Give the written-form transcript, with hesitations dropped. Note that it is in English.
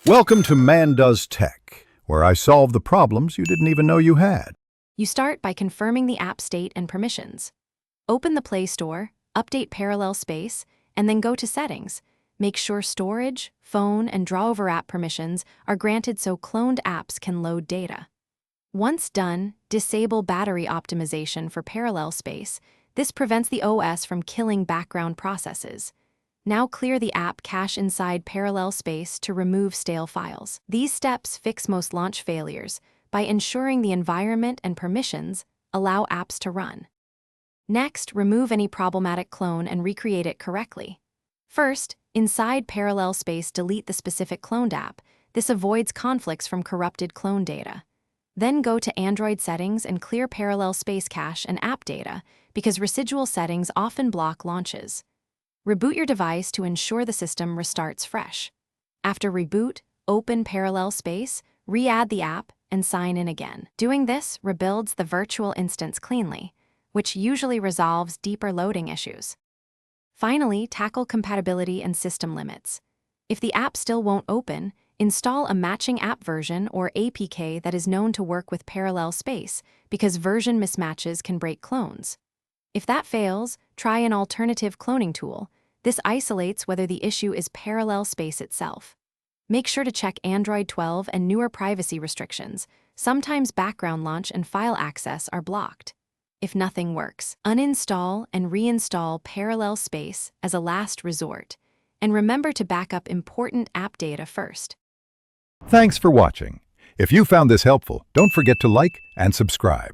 Welcome to Man Does Tech, where I solve the problems you didn't even know you had. You start by confirming the app state and permissions. Open the Play Store, update Parallel Space, and then go to Settings. Make sure Storage, Phone, and Drawover app permissions are granted so cloned apps can load data. Once done, disable battery optimization for Parallel Space. This prevents the OS from killing background processes. Now clear the app cache inside Parallel Space to remove stale files. These steps fix most launch failures by ensuring the environment and permissions allow apps to run. Next, remove any problematic clone and recreate it correctly. First, inside Parallel Space, delete the specific cloned app. This avoids conflicts from corrupted clone data. Then go to Android settings and clear Parallel Space cache and app data because residual settings often block launches. Reboot your device to ensure the system restarts fresh. After reboot, open Parallel Space, re-add the app, and sign in again. Doing this rebuilds the virtual instance cleanly, which usually resolves deeper loading issues. Finally, tackle compatibility and system limits. If the app still won't open, install a matching app version or APK that is known to work with Parallel Space because version mismatches can break clones. If that fails, try an alternative cloning tool. This isolates whether the issue is Parallel Space itself. Make sure to check Android 12 and newer privacy restrictions. Sometimes background launch and file access are blocked. If nothing works, uninstall and reinstall Parallel Space as a last resort. And remember to back up important app data first. Thanks for watching. If you found this helpful, don't forget to like and subscribe.